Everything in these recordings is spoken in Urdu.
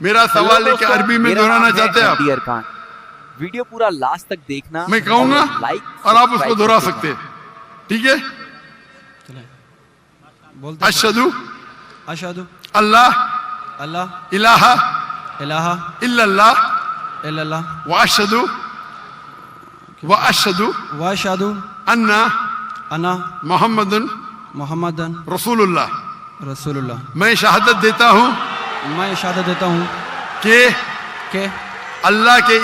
میرا سوال ہے کہ عربی میں دہرانا چاہتے ہیں آپ؟ ویڈیو پورا لاسٹ تک دیکھنا، میں کہوں گا اور آپ اس کو دہرا سکتے، ٹھیک ہے؟ اشہدو اشہدو اللہ اللہ الہ الہ الا اللہ الا اللہ واشہدو واشہدو انا انا محمد محمد رسول اللہ۔ رسول اللہ۔ میں شہادت دیتا ہوں میں شہادت دیتا ہوں کہ اللہ کے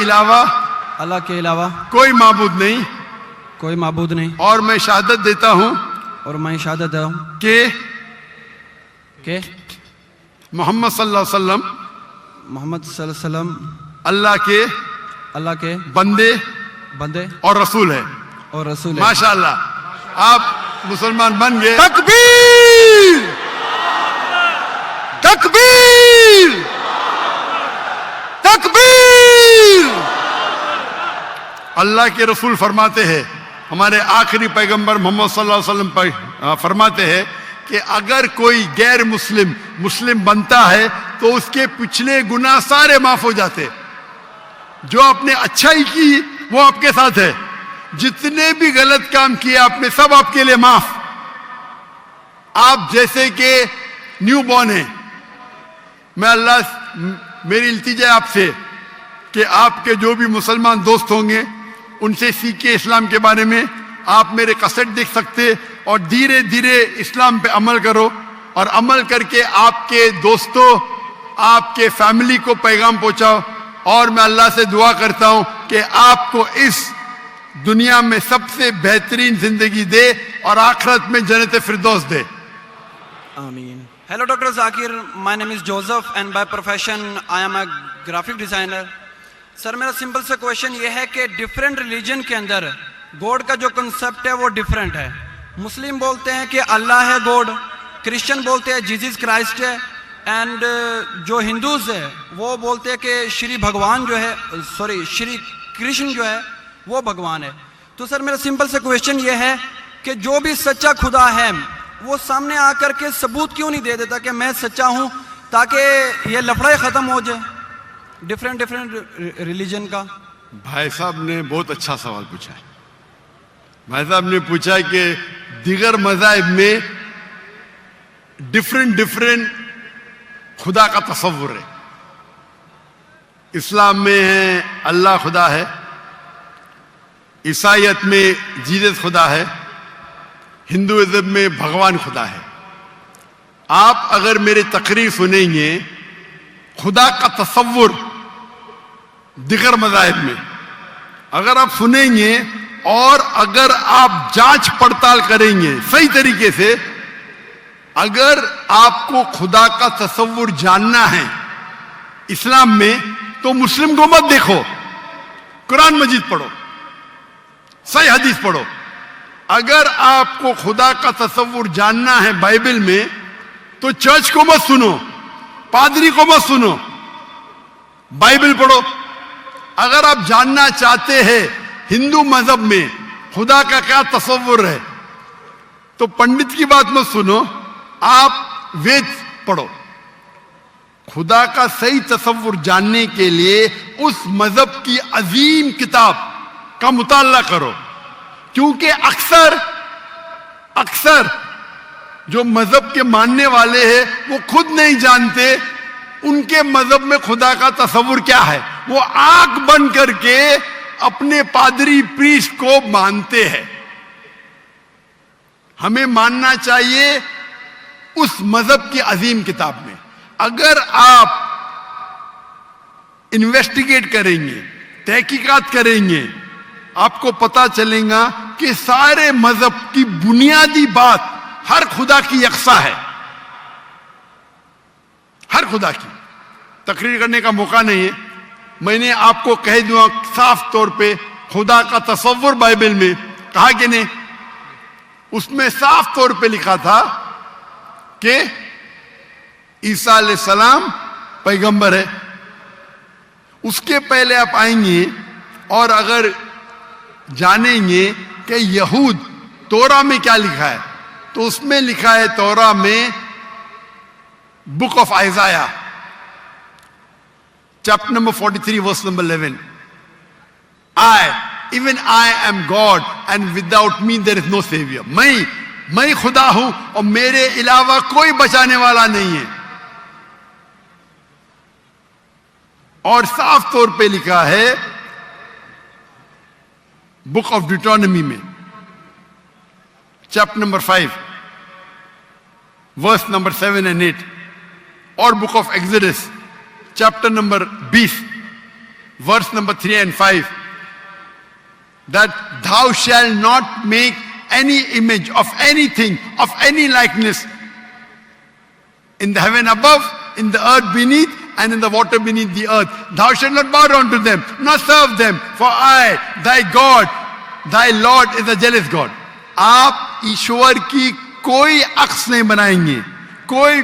علاوہ کوئی معبود نہیں، اور میں شہادت دیتا ہوں کہ محمد صلی اللہ علیہ وسلم محمد صلی اللہ علیہ وسلم اللہ کے بندے اور رسول ہے۔ اور رسول ہے۔ ماشاءاللہ آپ مسلمان بن گئے۔ تکبیر تکبیر تکبیر۔ اللہ کے رسول فرماتے ہیں، ہمارے آخری پیغمبر محمد صلی اللہ علیہ وسلم فرماتے ہیں کہ اگر کوئی غیر مسلم بنتا ہے تو اس کے پچھلے گناہ سارے معاف ہو جاتے۔ جو آپ نے اچھائی کی وہ آپ کے ساتھ ہے، جتنے بھی غلط کام کیے آپ نے سب آپ کے لیے معاف۔ آپ جیسے کہ نیو بورن ہیں، میں میری التجا ہے آپ سے کہ آپ کے جو بھی مسلمان دوست ہوں گے ان سے سیکھیں اسلام کے بارے میں۔ آپ میرے کیسٹ دیکھ سکتے اور دھیرے دھیرے اسلام پہ عمل کرو، اور عمل کر کے آپ کے دوستوں، آپ کے فیملی کو پیغام پہنچاؤ۔ اور میں اللہ سے دعا کرتا ہوں کہ آپ کو اس دنیا میں سب سے بہترین زندگی دے اور آخرت میں جنت فردوس دے۔ آمین۔ Hello Dr. Zakir, my name is Joseph and by profession I am a graphic designer. سر میرا سمپل سا کویشچن یہ ہے کہ ڈیفرنٹ ریلیجن کے اندر گوڈ کا جو کنسپٹ ہے وہ ڈیفرنٹ ہے۔ مسلم بولتے ہیں کہ اللہ ہے گوڈ، کرسچن بولتے ہیں جیزس کرائسٹ ہے، اینڈ جو ہندوز ہے وہ بولتے ہیں کہ شری بھگوان جو ہے شری کرشن جو ہے وہ بھگوان ہے۔ تو سر میرا سمپل سا کویشچن یہ ہے کہ جو بھی سچا خدا ہے وہ سامنے آ کر کے ثبوت کیوں نہیں دے دیتا کہ میں سچا ہوں، تاکہ یہ لفڑا ختم ہو جائے ڈیفرنٹ ریلیجن کا؟ بھائی صاحب نے بہت اچھا سوال پوچھا ہے۔ بھائی صاحب نے پوچھا کہ دیگر مذاہب میں ڈیفرنٹ خدا کا تصور ہے۔ اسلام میں ہے اللہ خدا ہے، عیسائیت میں جیزس خدا ہے، ہندوازم میں بھگوان خدا ہے۔ آپ اگر میری تقریر سنیں گے خدا کا تصور دیگر مذاہب میں اگر آپ سنیں گے اور اگر آپ جانچ پڑتال کریں گے صحیح طریقے سے، اگر آپ کو خدا کا تصور جاننا ہے اسلام میں تو مسلم کو مت دیکھو، قرآن مجید پڑھو، صحیح حدیث پڑھو۔ اگر آپ کو خدا کا تصور جاننا ہے بائبل میں تو چرچ کو مت سنو، پادری کو مت سنو، بائبل پڑھو۔ اگر آپ جاننا چاہتے ہیں ہندو مذہب میں خدا کا کیا تصور ہے تو پنڈت کی بات مت سنو، آپ وید پڑھو۔ خدا کا صحیح تصور جاننے کے لیے اس مذہب کی عظیم کتاب کا مطالعہ کرو، کیونکہ اکثر جو مذہب کے ماننے والے ہیں وہ خود نہیں جانتے ان کے مذہب میں خدا کا تصور کیا ہے۔ وہ آنکھ بند کر کے اپنے پادری پریسٹ کو مانتے ہیں۔ ہمیں ماننا چاہیے اس مذہب کی عظیم کتاب میں۔ اگر آپ انویسٹیگیٹ کریں گے، تحقیقات کریں گے، آپ کو پتا چلے گا کہ سارے مذہب کی بنیادی بات ہر خدا کی یکساں ہے۔ ہر خدا کی تقریر کرنے کا موقع نہیں ہے، میں نے آپ کو کہہ دوں صاف طور پہ خدا کا تصور بائبل میں کہا کہ نہیں، اس میں صاف طور پہ لکھا تھا کہ عیسیٰ علیہ السلام پیغمبر ہے۔ اس کے پہلے آپ آئیں گے اور اگر جانیں گے کہ یہود تورا میں کیا لکھا ہے تو اس میں لکھا ہے تورا میں book of آئزایا chapter number 43, verse number 11. Even I am God, and without me there is no savior. میں خدا ہوں اور میرے علاوہ کوئی بچانے والا نہیں ہے. اور صاف طور پہ لکھا ہے بک آف ڈیوٹرانومی میں chapter number 5 verse number 7 and 8, اور book of Exodus chapter number 20 verse number 3 and 5, that thou shalt not make any image of anything, of any likeness, in the heaven above, in the earth beneath, and in the water beneath the earth. Thou shalt not bow down to them, nor serve them, for I, thy God, thy Lord, is a jealous God. آپ ایشور کی کوئی عکس نہیں بنائیں گے, کوئی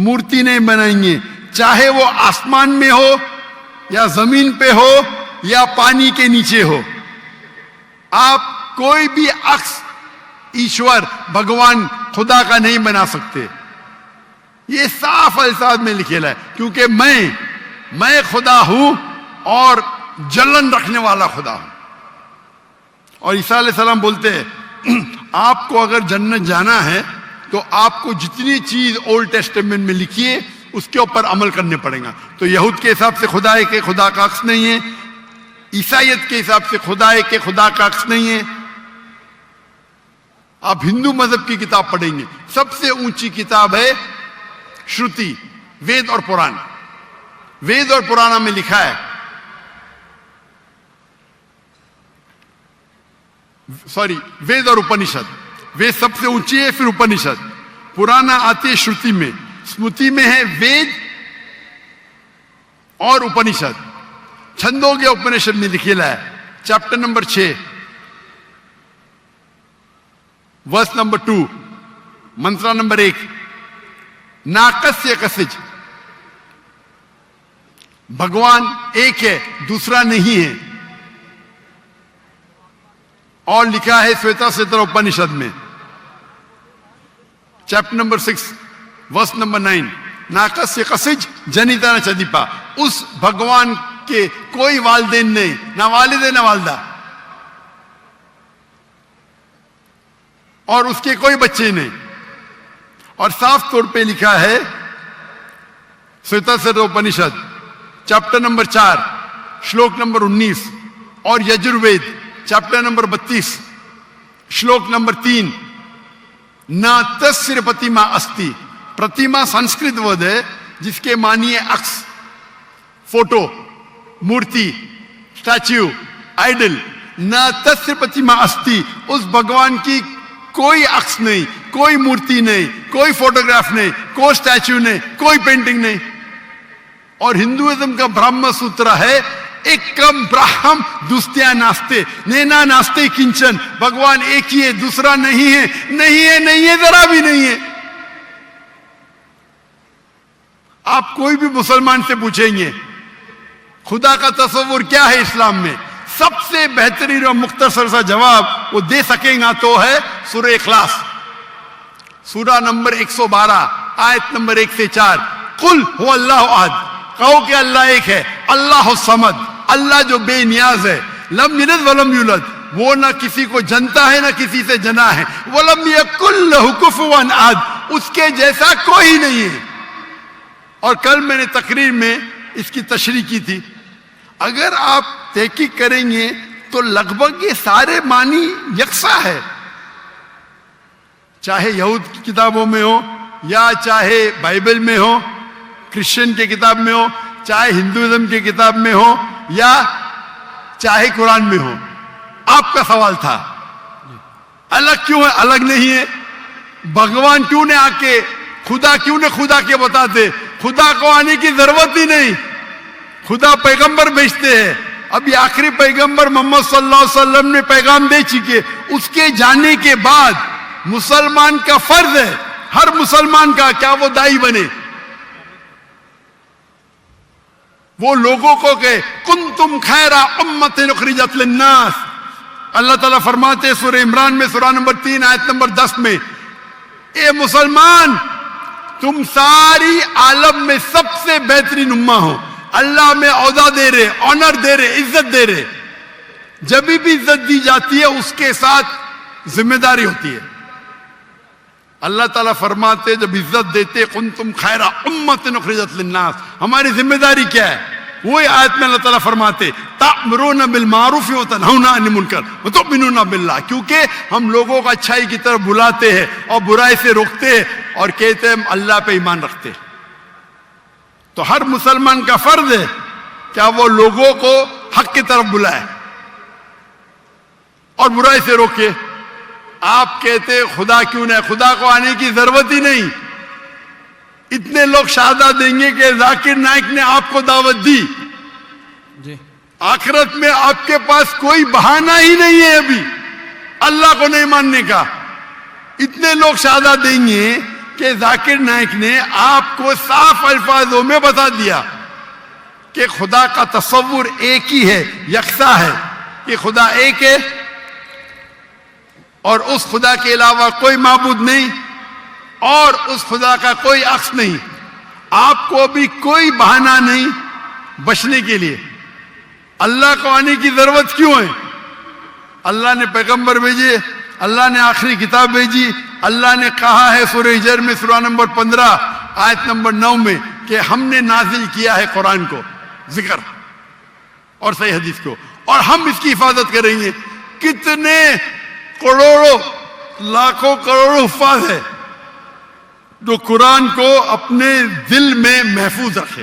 مورتی نہیں بنائیں گے, چاہے وہ آسمان میں ہو یا زمین پہ ہو یا پانی کے نیچے ہو. آپ کوئی بھی عکس ایشور بھگوان خدا کا نہیں بنا سکتے. یہ صاف الفاظ میں لکھا ہے, کیونکہ میں خدا ہوں اور جلن رکھنے والا خدا ہوں. اور عیسیٰ علیہ السلام بولتے ہیں آپ کو اگر جنت جانا ہے تو آپ کو جتنی چیز اولڈ ٹیسٹمنٹ میں لکھی ہے اس کے اوپر عمل کرنے پڑے گا. تو یہود کے حساب سے خدا ہے کہ خدا کا عکس نہیں ہے, عیسائیت کے حساب سے خدا ہے کہ خدا کا عکس نہیں ہے. آپ ہندو مذہب کی کتاب پڑھیں گے, سب سے اونچی کتاب ہے شروتی, وید اور پران. وید اور پرانا میں لکھا ہے, وید اور اپنشد. وید سب سے اونچی ہے, پھر اپنشد. پرانا آتی ہے شروتی میں, اسمرتی میں ہے وید اور اپنشد. چھندوگیہ اپنشد میں لکھا ہے chapter number 6 verse number 2, mantra number 1, ناکسیہ کسج, بھگوان ایک ہے, دوسرا نہیں ہے. اور لکھا ہے سویتا ستر اپنشد میں چیپٹر نمبر 6 ورس نمبر 9, ناکسیہ کسج جنیتا نہ چدیپا. اس بھگوان کے کوئی والدین نہیں, نہ والد ہے نہ والدہ, اور اس کے کوئی بچے نہیں. اور صاف طور پہ لکھا ہے سویتا ستر اپنشد چیپٹر نمبر 4 شلوک نمبر 19, اور یجروید چیپٹر نمبر 32 شلوک نمبر 3, نہ تسر پتیما استی. پرتیما سنسکرت ورڈ ہے جس کے معنی ہے عکس, فوٹو, مورتی, اسٹیچو, آئیڈل. نہ تسر پتیما استی, اس بھگوان کی کوئی عکس نہیں, کوئی مورتی نہیں, کوئی فوٹوگراف نہیں, کوئی اسٹیچو نہیں, کوئی پینٹنگ نہیں. اور ہندوازم کا برہم سوتر ہے ایکم برہم دوستیا ناستے, نینا ناستے کنچن. بھگوان ایک ہی ہے, دوسرا نہیں ہے, نہیں ہے, نہیں ہے, ذرا بھی نہیں ہے. آپ کوئی بھی مسلمان سے پوچھیں گے خدا کا تصور کیا ہے اسلام میں, سب سے بہترین اور مختصر سا جواب وہ دے سکیں گا تو ہے سورہ اخلاص, سورہ نمبر 112 آیت نمبر 1 سے 4. قل هو اللہ احد, کہو کہ اللہ ایک ہے, اللہ الصمد, اللہ جو بے نیاز ہے, لم یلد ولم یولد, وہ نہ کسی کو جنتا ہے نہ کسی سے جنا ہے, ولم یکن لہ کفوا احد, اس کے جیسا کوئی نہیں ہے. اور کل میں نے تقریر میں اس کی تشریح کی تھی. اگر آپ تحقیق کریں گے تو لگ بھگ یہ سارے معنی یکساں ہے, چاہے یہود کی کتابوں میں ہو یا چاہے بائبل میں ہو, کرسچن کی کتاب میں ہو, چاہے ہندوازم کی کتاب میں ہو یا چاہے قرآن میں ہو. آپ کا سوال تھا الگ کیوں ہے, الگ نہیں ہے. بھگوان کیوں نے آ کے, خدا کیوں نے خدا کے بتاتے, خدا کو آنے کی ضرورت ہی نہیں. خدا پیغمبر بھیجتے ہیں. ابھی آخری پیغمبر محمد صلی اللہ علیہ وسلم نے پیغام دے چکے. اس کے جانے کے بعد مسلمان کا فرض ہے, ہر مسلمان کا, کیا وہ دائی بنے, وہ لوگوں کو کہ کنتم خیر امت اخرجت للناس. اللہ تعالیٰ فرماتے ہیں سورہ عمران میں سورہ نمبر 3 آیت نمبر 10 میں, اے مسلمان تم ساری عالم میں سب سے بہترین امہ ہو. اللہ میں عہدہ دے رہے, آنر دے رہے, عزت دے رہے. جب بھی عزت دی جاتی ہے اس کے ساتھ ذمہ داری ہوتی ہے. اللہ تعالیٰ فرماتے جب عزت دیتے کنتم خیر امۃ اخرجت للناس, ہماری ذمہ داری کیا ہے؟ وہی آیت میں اللہ تعالیٰ فرماتے تأمرون بالمعروف وتنہون عن المنکر وتؤمنون باللہ, کیونکہ ہم لوگوں کو اچھائی کی طرف بلاتے ہیں اور برائی سے روکتے ہیں اور کہتے ہیں ہم اللہ پہ ایمان رکھتے ہیں. تو ہر مسلمان کا فرض ہے کیا وہ لوگوں کو حق کی طرف بلائے اور برائی سے روکے. آپ کہتے خدا کیوں نہیں, خدا کو آنے کی ضرورت ہی نہیں. اتنے لوگ شہادہ دیں گے کہ ذاکر نائک نے آپ کو دعوت دی, جی آخرت میں آپ کے پاس کوئی بہانہ ہی نہیں ہے ابھی اللہ کو نہیں ماننے کا. اتنے لوگ شہادہ دیں گے کہ ذاکر نائک نے آپ کو صاف الفاظوں میں بتا دیا کہ خدا کا تصور ایک ہی ہے, یکساں ہے, کہ خدا ایک ہے اور اس خدا کے علاوہ کوئی معبود نہیں اور اس خدا کا کوئی عکس نہیں. آپ کو ابھی کوئی بہانہ نہیں بچنے کے لیے. اللہ کو آنے کی ضرورت کیوں ہے؟ اللہ نے پیغمبر بھیجے, اللہ نے آخری کتاب بھیجی, اللہ نے کہا ہے سورہ ہجر میں سورہ نمبر 15 آیت نمبر 9 میں کہ ہم نے نازل کیا ہے قرآن کو, ذکر اور صحیح حدیث کو, اور ہم اس کی حفاظت کریں گے. کتنے کروڑوں لاکھوں کروڑوں حفاظ ہے جو قرآن کو اپنے دل میں محفوظ رکھے.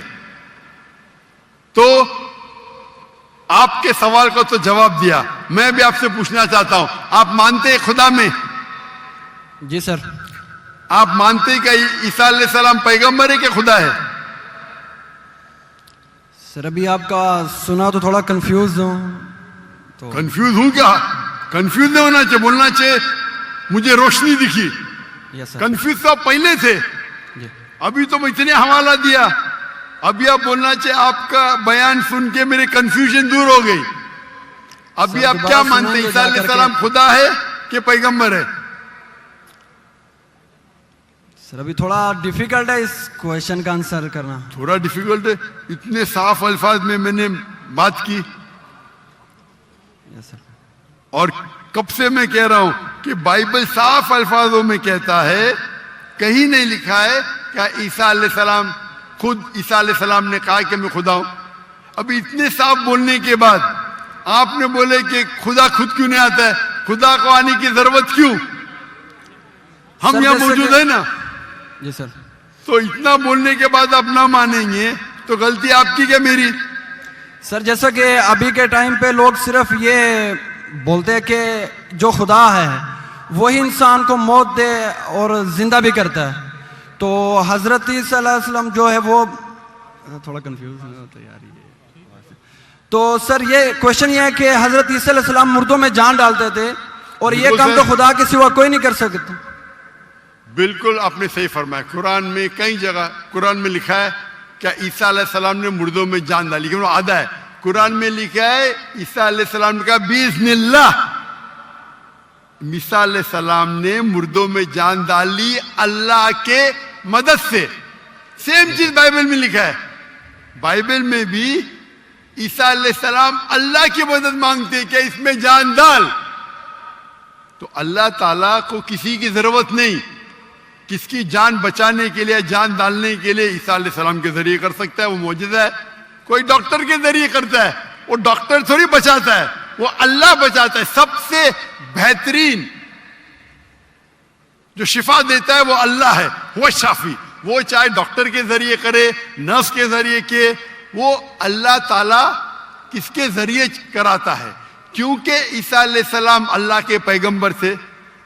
تو آپ کے سوال کو تو جواب دیا, میں بھی آپ سے پوچھنا چاہتا ہوں, آپ مانتے ہیں خدا میں؟ جی سر. آپ مانتے ہیں کہ عیسیٰ علیہ السلام پیغمبر ہے کہ خدا ہے؟ سر ابھی آپ کا سنا تو تھوڑا کنفیوز ہوں. تو کنفیوز ہوں کیا؟ کنفیوز نہیں ہونا چاہیے, بولنا چاہیے مجھے روشنی دکھی. یس سر. کنفیوز تو آپ پہلے تھے, جی ابھی تو میں اتنے حوالہ دیا, ابھی آپ بولنا چاہیے آپ کا بیان سن کے میرے کنفیوژن دور ہو گئی. ابھی سر آپ دوبارہ کیا سنائیں مانتے ہیں, گے عیسیٰ جا علیہ کر کے؟ السلام خدا ہے کہ پیغمبر ہے؟ سر ابھی تھوڑا ڈیفیکلٹ ہے اس کویشچن کا آنسر کرنا. تھوڑا ڈیفیکلٹ ہے, اتنے صاف الفاظ میں نے بات کی, یس سر. اور کب سے میں کہہ رہا ہوں کہ بائبل صاف الفاظوں میں کہتا ہے, کہیں نہیں لکھا ہے کہ عیسیٰ علیہ السلام خود عیسیٰ علیہ السلام نے کہا کہ میں خدا ہوں. ابھی اتنے صاف بولنے کے بعد آپ نے بولے کہ خدا خود کیوں نہیں آتا ہے, خدا کو آنے کی ضرورت کیوں؟ ہم سر یہاں جیسے موجود کہ- ہیں نا. جی سر. تو اتنا بولنے کے بعد آپ نہ مانیں گے تو غلطی آپ کی کیا میری؟ سر جیسا کہ ابھی کے ٹائم پہ لوگ صرف یہ بولتے ہیں کہ جو خدا ہے وہی انسان کو موت دے اور زندہ بھی کرتا ہے. تو حضرت صلی اللہ علیہ وسلم جو ہے وہ تھوڑا کنفیوز ہوتا ہے یار. تو سر یہ کوشچن یہ ہے کہ حضرت عیسیٰ علیہ السلام مردوں میں جان ڈالتے تھے اور یہ بالکل کام سر. تو خدا کے سوا کوئی نہیں کر سکتا. بالکل آپ نے صحیح فرمایا. قرآن میں کئی جگہ قرآن میں لکھا ہے کہ عیسیٰ علیہ السلام نے مردوں میں جان ڈالی, لیکن وہ آدھا ہے. قرآن میں لکھا ہے عیسیٰ علیہ السلام نے کہا بِإِذْنِ اللَّهِ, عیسیٰ علیہ السلام نے مردوں میں جان ڈالی اللہ کے مدد سے. سیم چیز بائبل میں لکھا ہے. بائبل میں بھی عیسیٰ علیہ السلام اللہ کی مدد مانگتے کہ اس میں جان ڈال. تو اللہ تعالیٰ کو کسی کی ضرورت نہیں, کس کی جان بچانے کے لیے جان ڈالنے کے لیے عیسیٰ علیہ السلام کے ذریعے کر سکتا ہے. وہ معجزہ ہے. کوئی ڈاکٹر کے ذریعے کرتا ہے, وہ ڈاکٹر تھوڑی بچاتا ہے, وہ اللہ بچاتا ہے. سب سے بہترین جو شفا دیتا ہے وہ اللہ ہے, وہ شافی. وہ چاہے ڈاکٹر کے ذریعے کرے, نرس کے ذریعے کے, وہ اللہ تعالیٰ کس کے ذریعے کراتا ہے. کیونکہ عیسیٰ علیہ السلام اللہ کے پیغمبر تھے,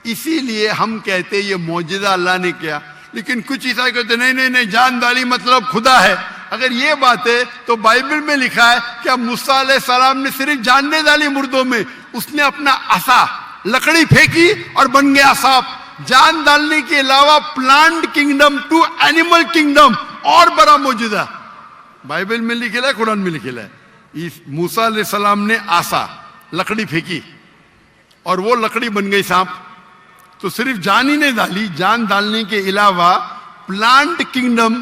اسی لیے ہم کہتے یہ معجزہ اللہ نے کیا. لیکن کچھ عیسائی کہتے نہیں جان ڈالی مطلب خدا ہے. اگر یہ بات ہے تو بائبل میں لکھا ہے کہ موسیٰ علیہ السلام نے صرف جان نہیں ڈالی مردوں میں, اس نے اپنا عصا لکڑی پھینکی اور بن گیا سانپ. جان ڈالنے کے علاوہ plant kingdom to animal kingdom اور بڑا معجزہ بائبل میں لکھا ہے, قرآن میں لکھا ہے. موسیٰ علیہ السلام نے عصا لکڑی پھینکی اور وہ لکڑی بن گئی سانپ. تو صرف جان ہی نہیں ڈالی, جان ڈالنے کے علاوہ plant kingdom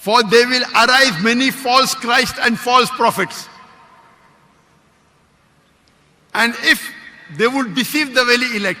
For they will arise many false Christ and false prophets. And if they would deceive the very elect,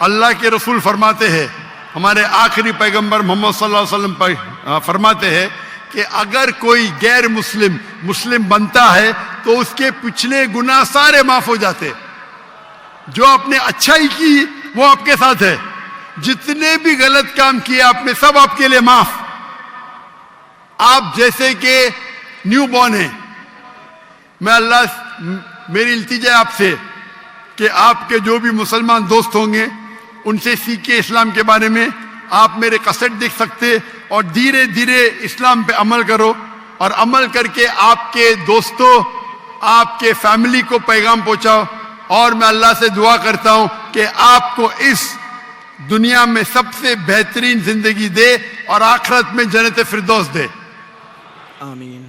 اللہ کے رسول فرماتے ہیں, ہمارے آخری پیغمبر محمد صلی اللہ علیہ وسلم فرماتے ہیں کہ اگر کوئی غیر مسلم مسلم بنتا ہے تو اس کے پچھلے گناہ سارے معاف ہو جاتے. جو آپ نے اچھائی کی وہ آپ کے ساتھ ہے, جتنے بھی غلط کام کیے آپ نے سب آپ کے لیے معاف. آپ جیسے کہ نیو بورن ہیں, میں اللہ میری التجا ہے آپ سے کہ آپ کے جو بھی مسلمان دوست ہوں گے ان سے سیکھے اسلام کے بارے میں. آپ میرے کسٹ دیکھ سکتے اور دھیرے دھیرے اسلام پہ عمل کرو, اور عمل کر کے آپ کے دوستوں آپ کے فیملی کو پیغام پہنچاؤ. اور میں اللہ سے دعا کرتا ہوں کہ آپ کو اس دنیا میں سب سے بہترین زندگی دے اور آخرت میں جنت فردوس دے. آمین.